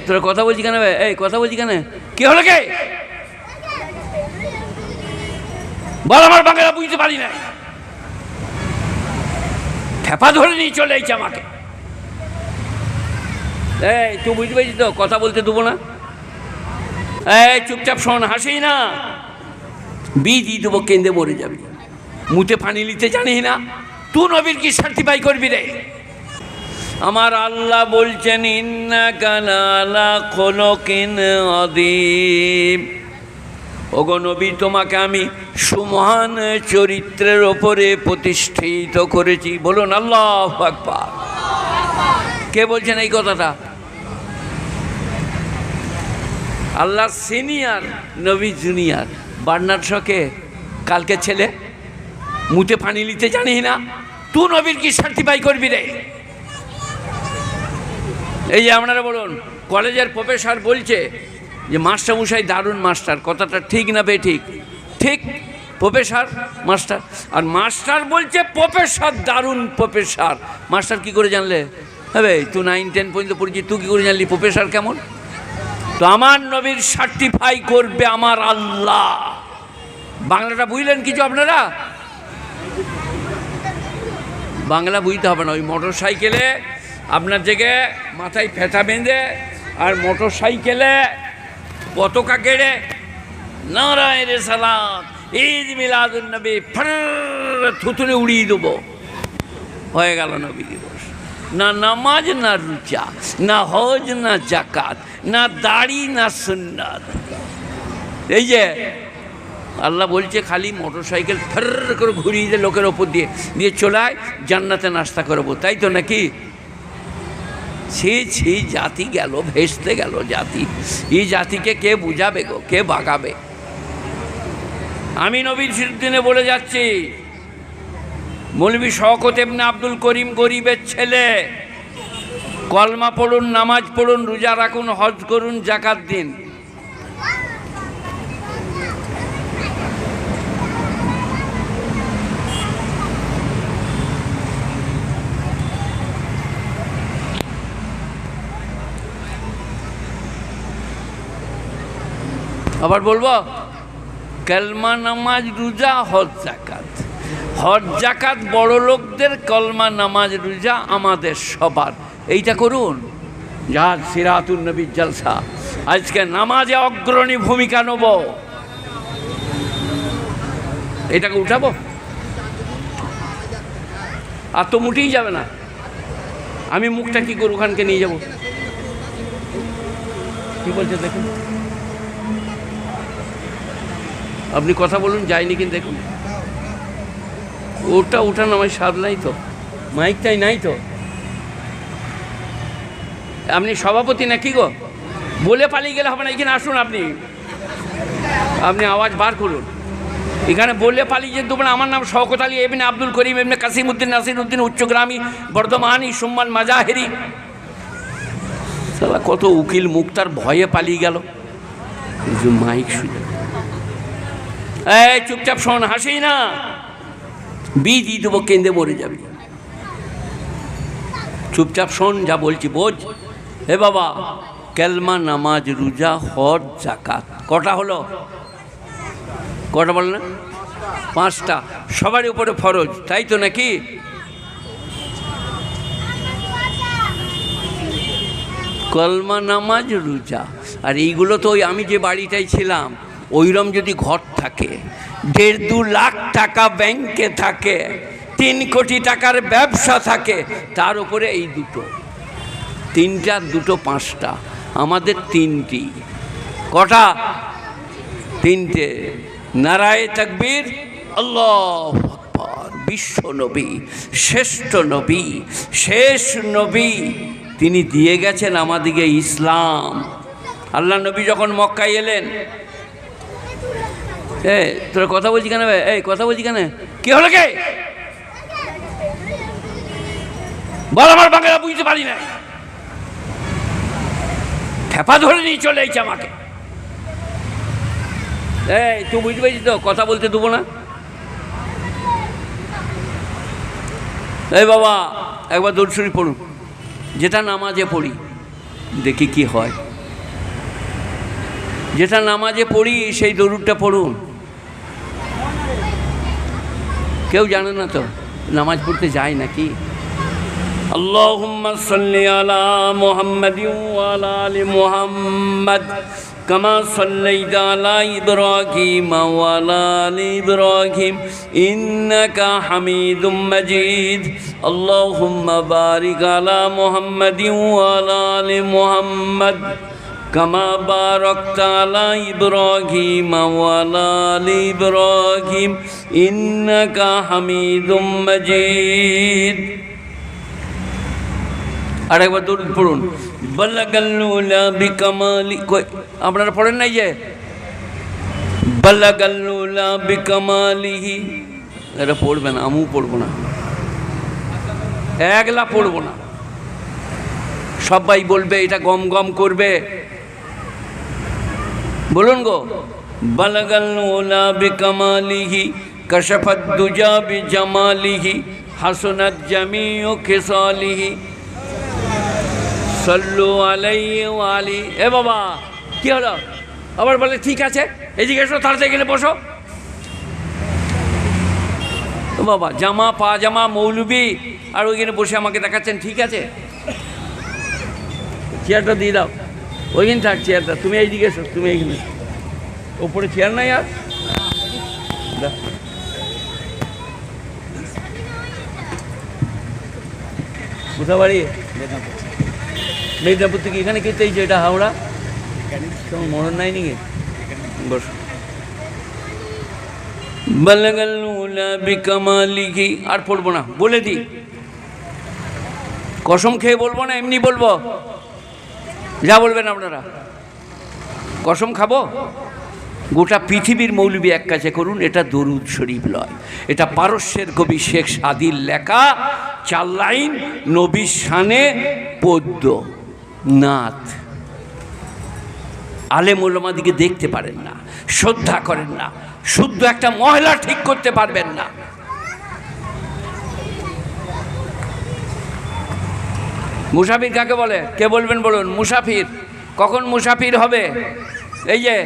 তোরা কথা বলছি কেন? কথা বলছি কেন? কি হলো কে? বল, আমার বাংলা বুঝতে পারি না। খেপা ধরে নিয়ে চলে এসেছে আমাকে। তুই বুঝতে পারছিস তো? কথা বলতে দেবো না। চুপচাপ শোন, হাসি না, বীজ দেবো, কেঁদে মরে যাবি। মুতে পানি নিতে জানিস না, তুই নবীর কি সার্টিফাই করবি রে? আমার আল্লাহ বলছেন, ইন্নাকা লাআলা খুলুকিন আযীম। ওগো নবী, তোমাকে আমি সুমহান চরিত্রের ওপরে প্রতিষ্ঠিত করেছি। বলুন আল্লাহু আকবার। কে বলছেন এই কথাটা? আল্লাহ সিনিয়র, নবী জুনিয়র। বার্নার্ড শকে কালকে ছেলে, মুতে পানি নিতে জানিস না, তুই নবীর কি সার্টিফাই করবি রে? এই যে আপনারা বলুন, কলেজের প্রফেসর বলছে যে মাস্টারমশাই দারুণ মাস্টার। কথাটা ঠিক না বে? ঠিক, ঠিক। প্রফেসর মাস্টার, আর মাস্টার বলছে প্রফেসর দারুণ প্রফেসর। মাস্টার কি করে জানলে? হ্যাঁ, তুই 9-10 পর্যন্ত পড়েছি, তুই কি করে জানলি প্রফেসর কেমন? তো আমার নবীর সার্টিফাই করবে আমার আল্লাহ। বাংলাটা বুঝলেন কিছু আপনারা? বাংলা বুঝতে হবে না। ওই মোটর সাইকেলে আপনার জায়গায় মাথায় ফেটা বেঁধে আর মোটর সাইকেলে পতাকা কেড়ে নারায়ে রিসালাত, ঈদ মিলাদুন নবী থুতুলে উড়িয়ে দেবো, হয়ে গেল নবী দিবস। না নামাজ, না রোজা, না হজ, না জাকাত, না দাড়ি, না সুন্নাত। এই যে আল্লাহ বলছে খালি মোটর সাইকেল ফের করে ঘুরিয়ে দিয়ে লোকের ওপর দিয়ে দিয়ে চলায়, জান্নাতে নাস্তা করবো, তাই তো নাকি? ছি জাতি গেল, ভেস্তে গেল জাতি। এই জাতিকে কে বুঝাবে গো, কে বাগাবে? আমি নবীর দিনে বলে যাচ্ছি, মৌলভী শওকত ইবনে আব্দুল করিম গরিবের ছেলে, কলমা পড়ুন, নামাজ পড়ুন, রোজা রাখুন, হজ করুন, জাকাত দিন। আবার বলবো, কলমা, নামাজ, রোজা, হজ, জাকাত। হজ জাকাত বড় লোকদের, কলমা, নামাজ, রোজা আমাদের সবার। এইটা করুন। যা সিরাতুন নবীর জলসা, আজকে নামাজে অগ্রণী ভূমিকা নেব। এটাকে উঠাবো, আর তো মুটেই যাবে না। আমি মুখটা কি করবো? ওখানকে নিয়ে যাবো। কি বলছে দেখুন, আপনি কথা বলুন, যায়নি কিন্তু দেখুন। ওটা উঠানো আমার স্বাদ নাই তো, মাইকটাই নাই তো। আপনি সভাপতি নাকি গো? বলে পালিয়ে গেলে হবে না। এখানে আসুন, আপনি আওয়াজ বার করুন। এখানে বললে পালিয়ে যেতে দেবো না। আমার নাম শওকত আলী ইবনে আব্দুল করিম ইবনে কাসিম উদ্দিন নাসির উদ্দিন, উচ্চগ্রামী, বর্ধমানী, সুম্মান মাজাহেরি। সালা কত উকিল মুক্তার ভয়ে পালিয়ে গেল। মাইক শুনে চুপচাপ শোন, হাসি না, বীজ দেবো, কেঁদে মরে যাবি। চুপচাপ শোন, যা বলছি বোঝ। হে বাবা, কলমা, নামাজ, রোজা, হজ, জাকাত কটা হলো? কটা বল না? 5টা। সবারই উপরে ফরজ, তাই তো নাকি? কলমা, নামাজ, রোজা। আর এইগুলো তো ওই আমি যে বাড়িটাই ছিলাম, ওইরকম যদি ঘর থাকে, 1.5-2 লাখ টাকা ব্যাংকে থাকে, 3 কোটি টাকার ব্যবসা থাকে, তার উপরে এই দুটো, 3টা, 2টো, 5টা। আমাদের 3টি। কটা? 3টে। নারায়ে তাকবীর, আল্লাহু আকবার। বিশ্ব নবী, শ্রেষ্ঠ নবী, শেষ নবী, তিনি দিয়ে গেছেন আমাদিকে ইসলাম। আল্লাহ নবী যখন মক্কায় এলেন, তোরা কথা বলছি কেন? কথা বলছি কেন? কি হলো কে? বল, আমার বাংলা বুঝতে পারি না। খেপা ধরে নিয়ে চলে এসেছে আমাকে। তুই বুঝতে পারছিস তো? কথা বলতে দেবো না। এই বাবা, একবার দরুদ শরীফ পড়ুন, যেটা নামাজে পড়ি। দেখি কি হয়। যেটা নামাজে পড়ি সেই দরুদটা পড়ুন। কেউ জানে না তো নামাজ পড়তে যায় নাকি? আল্লাহুম্মা সাল্লি আলা মুহাম্মাদিন ওয়া আলা আলি মুহাম্মাদ কামা সাল্লাইতা আলা ইব্রাহিম ওয়া আলা আলি ইব্রাহিম ইন্নাকা হামিদুম মাজিদ। আল্লাহুম্মা বারিক আলা মুহাম্মাদিন ওয়া আলা আলি মুহাম্মাদ কামা বারাকতা আলা ইব্রাহিম ওয়া আলা আলি ইব্রাহিম ইন্নাকা হামিদুম মাজিদ। আরেকবার দরুদ পড়ুন। বালাগাল উলা বিকামালি, আপনারা পড়েন নাই যে বালাগাল উলা বিকামালিহি? এটা পড়বে না, আমিও পড়বো না, একলা পড়বো না। সবাই বলবে, এটা গম গম করবে। বলুন গো, বালাগাল উলা বিকামালিহি কাশাফাত দুজা বিজামালিহি হাসনাত জামিউ খিসালিহি সাল্লু আলাইহি ওয়া আলি। এ বাবা কি হলো? আবার বলে ঠিক আছে, এদিকে এসো, তাড়াতাড়ি গেলে বসো। ও বাবা, জামা পাজামা মৌলবি আর ওইখানে বসে আমাকে দেখাচ্ছেন ঠিক আছে? চেয়ারটা দিয়ে দাও, ওইখানে থাক চেয়ারটা, তুমি এইদিকে এসো, তুমি এইখানে। ওপরে চেয়ার নাই আর? কোথা বাড়ি? মেদিনীপুর থেকে এখানে খেতে এইছে, এটা হাওড়া। তোমার মরণ নাই নাকি? বস। বিকামালিহি আর পড়বো না, বলে দিই, কসম খেয়ে বলবো না, এমনি বলবো, যা বলবেন আপনারা। কসম খাবো? গোটা পৃথিবীর মৌলবি এক কাছে করুন, এটা দরুদ শরীফ লয়, এটা পারস্যের কবি শেখ সাদির লেখা 4 লাইন নবীর শানে পদ্য নাথ। আলেম ওলামাদিকে দেখতে পারেন না, শ্রদ্ধা করেন না, শুদ্ধ একটা মহিলা ঠিক করতে পারবেন না। মুসাফির কাকে বলে? কে বলবেন বলুন? মুসাফির কখন মুসাফির হবে? এই যে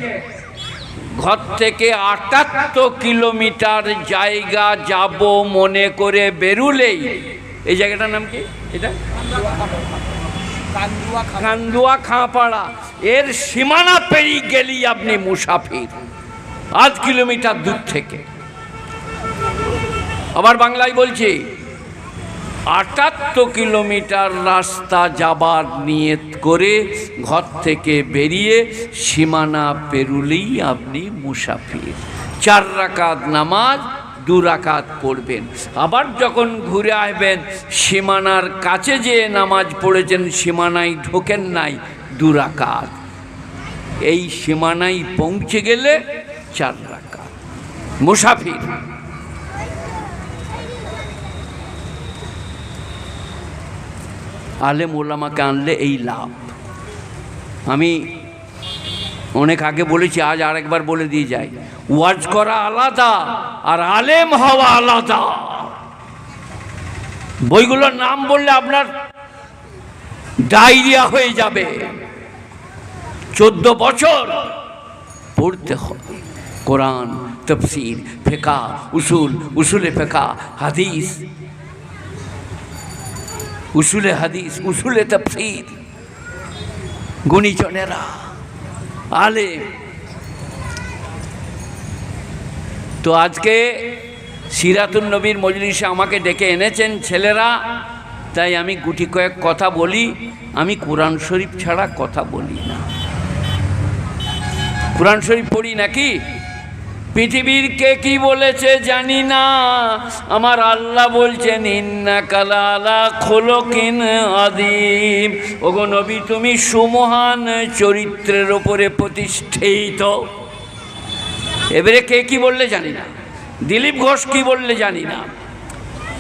ঘর থেকে 78 কিলোমিটার জায়গা যাব মনে করে বেরুলেই, এই জায়গাটার নাম কি? এটা কান্দুয়া খাঁপাড়া, এর সীমানা পেরিয়ে গেলেই আপনি মুসাফির, 8 কিলোমিটার দূর থেকে। আবার বাংলায় বলছি, 78 কিলোমিটার রাস্তা যাবার নিয়ত করে ঘর থেকে বেরিয়ে সীমানা পেরুলেই আপনি মুসাফির। 4 রাকাত নামাজ 2 রাকাত পড়বেন। আবার যখন ঘুরে আসবেন, সীমানার কাছে যে নামাজ পড়েছেন সীমানায় ঢোকেন নাই, 2 রাকাত। এই সীমানায় পৌঁছে গেলে 4 রাকাত, মুসাফির। আলেম ওলামাকে আনলে এই লাভ। আমি অনেক আগে বলেছি, আজ আরেকবার বলে দিয়ে যাই, ওয়াজ করা আলাদা আর আলেম হওয়া আলাদা। বইগুলোর নাম বললে আপনার ডায়রিয়া হয়ে যাবে। 14 বছর পড়তে হবে কোরআন, তাফসীর, ফিকহ, উসুলে ফিকহ, হাদিস, উসুলে হাদিস, উসুলে তাফসীর, গুণীজনেরা, আলেম। তো আজকে সিরাতুন নবীর মজলিসে আমাকে ডেকে এনেছেন ছেলেরা, তাই আমি গুটি কয়েক কথা বলি। আমি কোরআন শরীফ ছাড়া কথা বলি না। কোরআন শরীফ পড়ি নাকি? পৃথিবীর কে কি বলেছে জানি না, আমার আল্লাহ বলছেন ইন্নাকা লাআলা খুলুকিন আযীম। ওগো নবী, তুমি সুমহান চরিত্রের ওপরে প্রতিষ্ঠিত। এবারে কে কি বললে জানি না, দিলীপ ঘোষ কি বললে জানি না,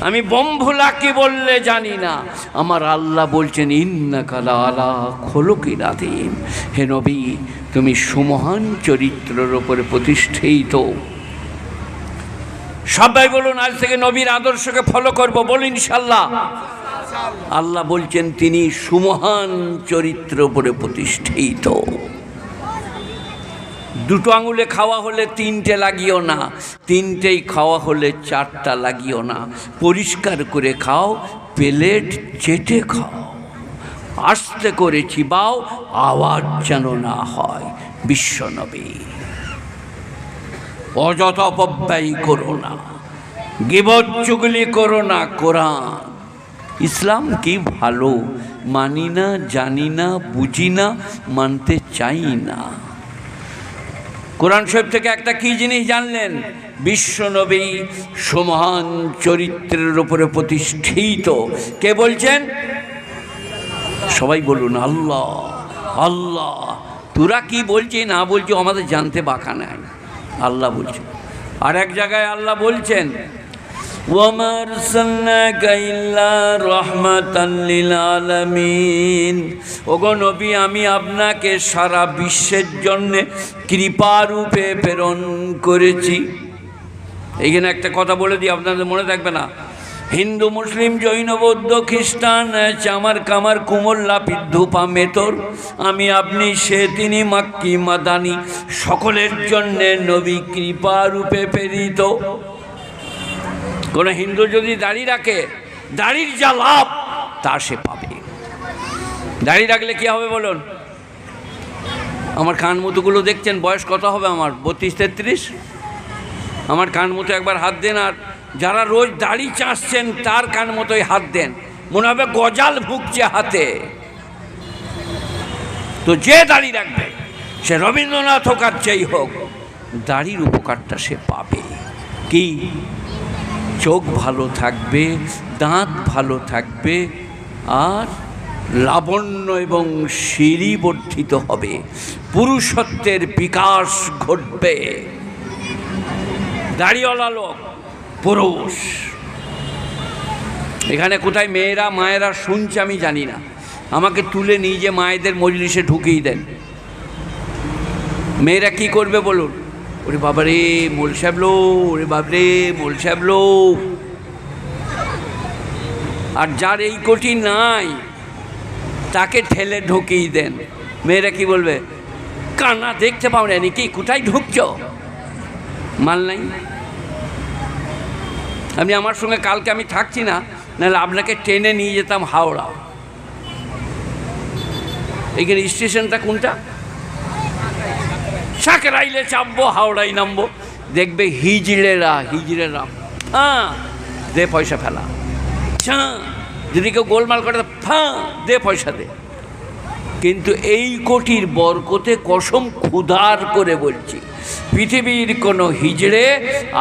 আমি বোমভুলা কি বললে জানি না, আমার আল্লাহ বলছেন ইন্নাকা লাআলা খুলুকিন আযীম। হে নবী, তুমি সুমহান চরিত্রের ওপরে প্রতিষ্ঠিত। সবাই বলুন আজ থেকে নবীর আদর্শকে ফলো করব, বলুন ইনশাআল্লাহ। আল্লাহ বলছেন তিনি সুমহান চরিত্র উপরে প্রতিষ্ঠিত। দুটো আঙুলে খাওয়া হলে তিনটে লাগিও না, তিনটেই খাওয়া হলে চারটা লাগিও না। পরিষ্কার করে খাও, প্লেট চেটে খাও, আস্তে করে চিবাও, আওয়াজ যেন না হয়। বিশ্বনবী। অযথা অপব্যয় করো না, গীবত চুগলি করো না। কোরআন ইসলাম কি ভালো, মানি না, জানি না, বুঝি না, মানতে চাই না। কোরআন শরীফ থেকে একটা কি জিনিস জানলেন? বিশ্বনবী সুমহান চরিত্রের উপরে প্রতিষ্ঠিত। কে বলছেন? সবাই বলুন আল্লাহ। আল্লাহ। তোরা কি বলছি না বলছি আমাদের জানতে বাকা নাই, আল্লাহ বলছেন। আর এক জায়গায় আল্লাহ বলছেন ওয়ামা আরসালনাকা ইল্লা রাহমাতাল লিল আলামিন। ওগো নবী, আমি আপনাকে সারা বিশ্বের জন্য কৃপারূপে প্রেরণ করেছি। এইখানে একটা কথা বলে দিই, আপনাদের মনে থাকবে না। হিন্দু, মুসলিম, জৈন, বৌদ্ধ, খ্রিস্টান, চামার কামার, কুমোল্লা, পিদ্ধুপা, মেতর, আমি আপনি সে তিনি, মাক্কি মাদানি, সকলের জন্যে নবী কৃপারূপে প্রেরিত। কোনো হিন্দু যদি দাড়ি রাখে, দাড়ির যা লাভ তা সে পাবে। দাড়ি রাখলে কি হবে বলুন? আমার কান মতোগুলো দেখছেন, বয়স কত হবে আমার? 32-33। আমার কান মতো একবার হাত দেন, আর যারা রোজ দাড়ি চাঁচছেন তার কান মতোই হাত দেন, মনে হবে গজাল ভুগছে হাতে। তো যে দাড়ি রাখবে, সে রবীন্দ্রনাথ হোক আর যেই হোক, দাড়ির উপকারটা সে পাবে। কি? চোখ ভালো থাকবে, দাঁত ভালো থাকবে, আর লাবণ্য এবং সিঁড়ি বর্ধিত হবে, পুরুষত্বের বিকাশ ঘটবে। দাড়িওয়ালা লোক পুরুষ। এখানে কোথায় মেয়েরা মায়েরা শুনছে আমি জানি না, আমাকে তুলে নিয়ে যে মায়েদের মজলিসে ঢুকিয়ে দেন। মেয়েরা কি করবে বলুন? ওরে বাবারে মোল সাহেব লো, ওরে বাবরে মোল সাহেব লো। আর যার এই কোটি নাই তাকে ঠেলে ঢুকিয়ে দেন। মেয়েরা কি বলবে? কানা দেখতে পাও না নাকি, কোথায় ঢুকছ? মাল নাই। আমি আমার সঙ্গে কালকে আমি থাকছি না, নাহলে আপনাকে ট্রেনে নিয়ে যেতাম হাওড়া। এইখানে স্টেশনটা কোনটা? সাকরাইলে চাপবো, হাওড়ায় নামবো, দেখবে হিজড়েরা। হ্যাঁ, দে পয়সা ফেলা। যদি কেউ গোলমাল করে, দে পয়সা দে। কিন্তু এই কোটির বরকতে কসম খুদার করে বলছি, পৃথিবীর কোনো হিজড়ে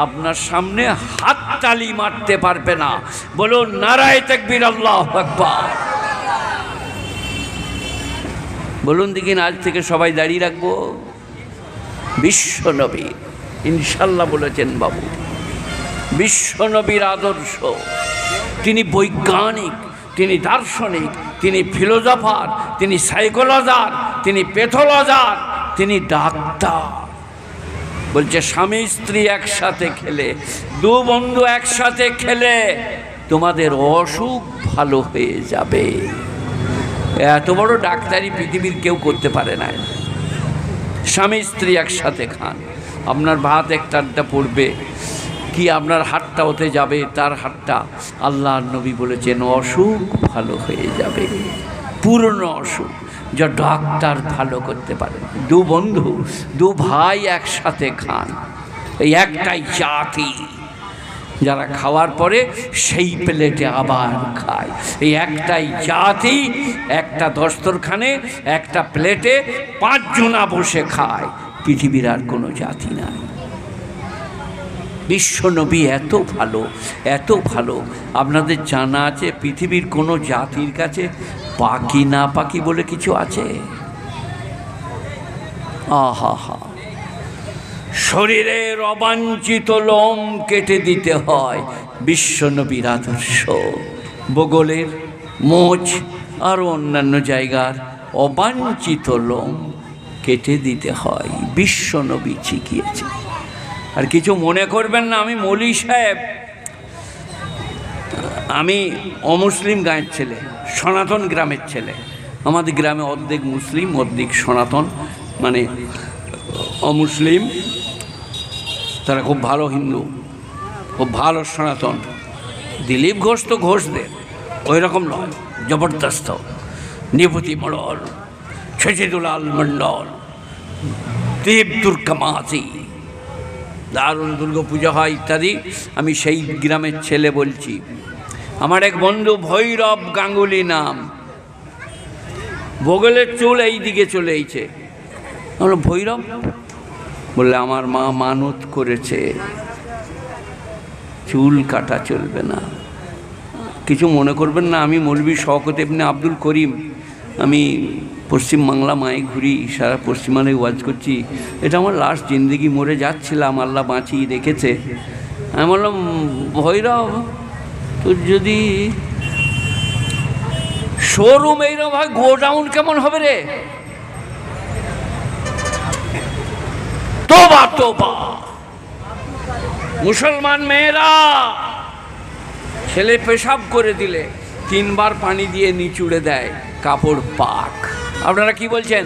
আপনার সামনে হাততালি মারতে পারবে না। বলুন নারায়ে তাকবীর, আল্লাহু আকবার। বলুন দেখিন, আজ থেকে সবাই দাঁড়িয়ে রাখবো। বিশ্বনবী ইনশাল্লাহ বলেছেন বাবু, বিশ্বনবীর আদর্শ। তিনি বৈজ্ঞানিক, তিনি দার্শনিক, তিনি ফিলোজফার, তিনি সাইকোলজার, তিনি প্যাথোলজার, তিনি ডাক্তার। বলছে স্বামী স্ত্রী একসাথে খেলে, দু বন্ধু একসাথে খেলে তোমাদের অসুখ ভালো হয়ে যাবে। এত বড় ডাক্তারি পৃথিবীর কেউ করতে পারে না। স্বামী স্ত্রী একসাথে খান, আপনার ভাত একটা পড়বে কি, আপনার হাতটা ওতে যাবে, তার হাতটা। আল্লাহর নবী বলেছেন অসুখ ভালো হয়ে যাবে, পূর্ণ অসুখ, যা ডাক্তার ভালো করতে পারে। দু বন্ধু, দু ভাই একসাথে খান, এই একটাই জাতি, যারা খাওয়ার পরে সেই প্লেটে আবার খায়। এই একটাই জাতি, একটা দস্তরখানে একটা প্লেটে 5 জনা বসে খায়। পৃথিবীর আর কোনো জাতি নাই। বিশ্বনবী এত ভালো, এত ভালো। আপনাদের জানা আছে পৃথিবীর কোনো জাতির কাছে পাকি না পাকি বলে কিছু আছে? আহা হা। শরীরের অবাঞ্ছিত লোম কেটে দিতে হয়, বিশ্বনবীর আদর্শ। বগলের, মোচ আর অন্যান্য জায়গার অবাঞ্ছিত লোম কেটে দিতে হয়, বিশ্বনবী শিখিয়েছে। আর কিছু মনে করবেন না, আমি মৌলী সাহেব আমি অমুসলিম গাঁয়ের ছেলে, সনাতন গ্রামের ছেলে। আমাদের গ্রামে অর্ধেক মুসলিম অর্ধেক সনাতন, মানে অমুসলিম, তারা খুব ভালো হিন্দু, খুব ভালো সনাতন। দিলীপ ঘোষ তো ঘোষদের ওই রকম নয়, জবরদস্ত। নিপতি মণ্ডল, শশীদুলাল মণ্ডল, দেব দুর্গা মাঝি, দারুণ দুর্গাপূজা হয় ইত্যাদি। আমি সেই গ্রামের ছেলে বলছি। আমার এক বন্ধু ভৈরব গাঙ্গুলি নাম, বগলের চুল এই দিকে চলে এইছে। আমরা ভৈরব বললে আমার মা মানত করেছে চুল কাটা চলবে না। কিছু মনে করবেন না, আমি মৌলভী শওকত ইবনে আব্দুল করিম, আমি পশ্চিমবাংলা মায়ে ঘুরি, সারা পশ্চিমবাংলায় ওয়াজ করছি। এটা আমার লাস্ট জিন্দেগি, মরে যাচ্ছিলাম, আল্লাহ বাঁচিয়ে রেখেছে। আমি বললাম ভৈরব তোর যদি শোরুম এইরকম হয়, গোডাউন কেমন হবে রে? তোবা তোবা। মুসলমান মেয়েরা ছেলে পেশাব করে দিলে 3 বার পানি দিয়ে নিচুড়ে দেয়, কাপড় পাক। আপনারা কি বলছেন?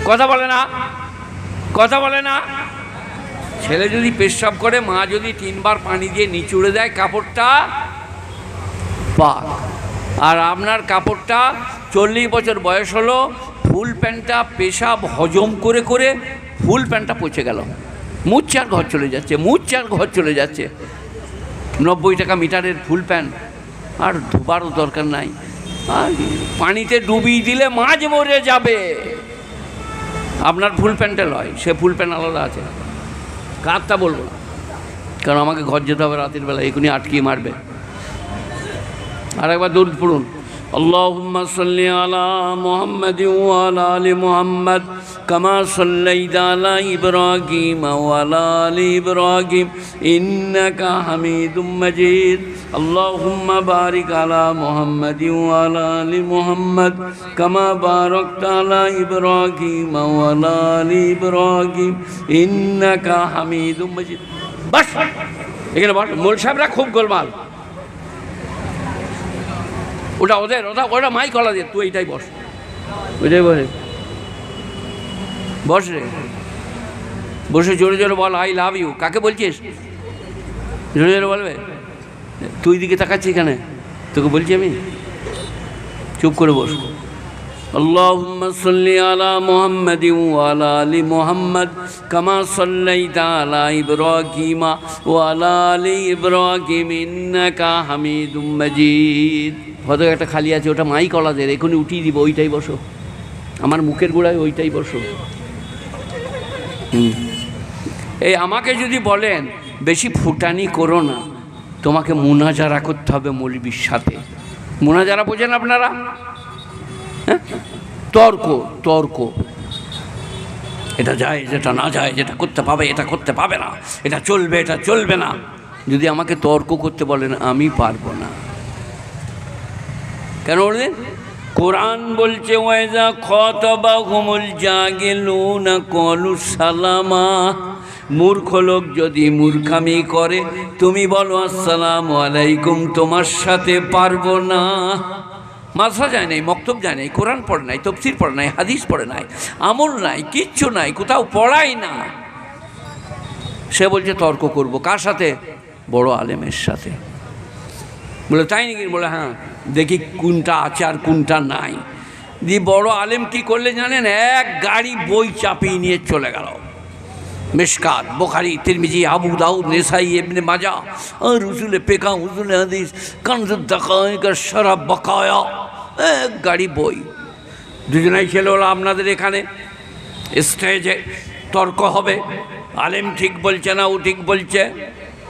কথা বলে না, কথা বলে না। ছেলে যদি পেশাব করে, মা যদি 3 বার পানি দিয়ে নিচুড়ে দেয়, কাপড়টা পাক। আর আপনার কাপড়টা 40 বছর বয়স হলো, ফুল প্যান্টটা পেশাব হজম করে করে ফুল প্যান্টটা পচে গেল, মুচ্চার ঘর চলে যাচ্ছে, মুচ্চার ঘর চলে যাচ্ছে। 90 টাকা মিটারের ফুল প্যান্ট, আর ধোবারও দরকার নাই। আর পানিতে ডুবিয়ে দিলে মাছ মরে যাবে। আপনার ফুল প্যান্টে লয়, সে ফুল প্যান্ট আলাদা আছে। কারটা বলবো না, কারণ আমাকে ঘর যেতে হবে রাতের বেলা, এখনই আটকিয়ে মারবে। আর একবার দরুদ পড়ুন, আল্লাহুম্মা সাল্লি আলা মুহাম্মাদিন ওয়া আলা আলি মুহাম্মাদ কামা সাল্লাইতা আলা ইব্রাহিম ওয়া আলা আলি ইব্রাহিম ইন্নাকা হামিদুম মাজিদ। আল্লাহুম্মা বারিক আলা মুহাম্মাদিন ওয়া আলা আলি মুহাম্মাদ কামা বারাকতা আলা ইব্রাহিম ওয়া আলা আলি ইব্রাহিম ইন্নাকা হামিদুম মাজিদ। বাস, এখানে বল। মোল সাহেবরা খুব গোলমাল। ওটা ওদের, ওটা মাই কলা দিয়ে, তুই এইটাই বস, ওইটাই বসে বস রে, বসে জোরে জোরে বল আই লাভ ইউ। কাকে বলছিস? জোরে জোরে বলবে। তুই দিকে তাকাচ্ছি এখানে, তোকে বলছি আমি, চুপ করে বস। আল্লাহুম্মা সাল্লি আলা মুহাম্মাদিন ওয়া আলা আলি মুহাম্মাদ কামা সাল্লাইতা আলা ইব্রাহিম ওয়া আলা আলি ইব্রাহিম ইন্নাকা হামিদুম মাজিদ। হয়তো একটা খালি আছে, ওটা মাই কলাদের, এখনই উঠিয়ে দিব, ওইটাই বসো। আমার মুখের গোড়ায় ওইটাই বসো। এই আমাকে যদি বলেন বেশি ফুটানি করো না, তোমাকে মুনাজারা করতে হবে মৌলবীর সাথে। মুনাজারা বোঝেন আপনারা? হ্যাঁ, তর্ক, তর্ক, এটা যায়, যেটা না যায়, যেটা করতে পাবে, এটা করতে পাবে না, এটা চলবে, এটা চলবে না। যদি আমাকে তর্ক করতে বলেন, আমি পারবো না। কেন বললেন? কোরআন বলছে ওয়াইজা খাতাবাহুমুল জাহিলুনা ক্বালু সালামা। মূর্খ লোক যদি মূর্খামি করে, তুমি বলো আসসালামু আলাইকুম, তোমার সাথে পারবো না। মাদ্রাসা যায় নাই, মক্তব যায় নাই, কোরআন পড়ে নাই, তাফসীর পড়ে নাই, হাদিস পড়ে নাই, আমল নাই, কিচ্ছু নাই, কোথাও পড়াই না। সে বলছে তর্ক করব। কার সাথে? বড় আলেমের সাথে। বলে তাই নাকি? বলে হ্যাঁ, দেখি কোনটা আছে আর কোনটা নাই। দিয়ে বড় আলেম কি করলে জানেন? এক গাড়ি বই চাপিয়ে নিয়ে চলে গেল। মিশকাত, বুখারী, তিরমিজি, আবু দাউদ, নেসাই, ইবনে মাজাহ, আর উসুলে ফিকহ, উসুলে হাদিস, কানজুদ দাকায়েক, শরাব বাকায়া, এক গাড়ি বই। দুজনাই ছেলে হলো আপনাদের এখানে, স্টেজে তর্ক হবে। আলেম ঠিক বলছে না, ও ঠিক বলছে,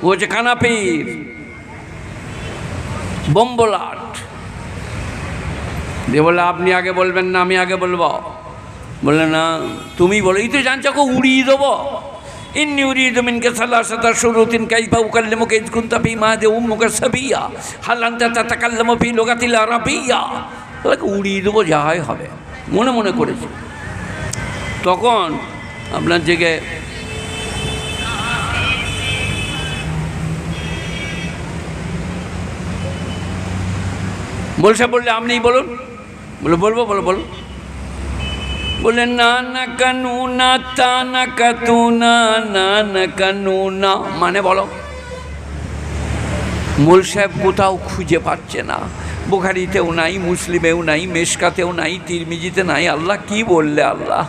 ও হচ্ছে কানাপির, বম্বলাট। দিয়ে বলে আপনি আগে বলবেন না আমি আগে বলবো? বলে না, তুমি বলো। এই তো জানছো, উড়িয়ে দেবো। ইন্নী উরিদু মিনকা সালাসাতা শুরুতিন কাইফা উকাল্লিমুকা ইয কুনতা ফী মাহদি উম্মুকা সাবিয়্যা হাল আনতা তাতাকাল্লামু ফী লুগাতিল আরাবিয়্যা। উড়িয়ে দেবো, যা হয় হবে, মনে মনে করেছি। তখন আপনার জেগে বলছে, বললে আপনিই বলুন। বলে বলবো, বলো বলো। বলে না না কানু না তা না কাতু না না না কানু না, মানে বলো। মোল সাহেব কোথাও খুঁজে পাচ্ছে না, বুখারীতেও নাই, মুসলিমেও নাই, মেশকাতেও নাই, তিরমিজিতে নাই। আল্লাহ কি বললে আল্লাহ?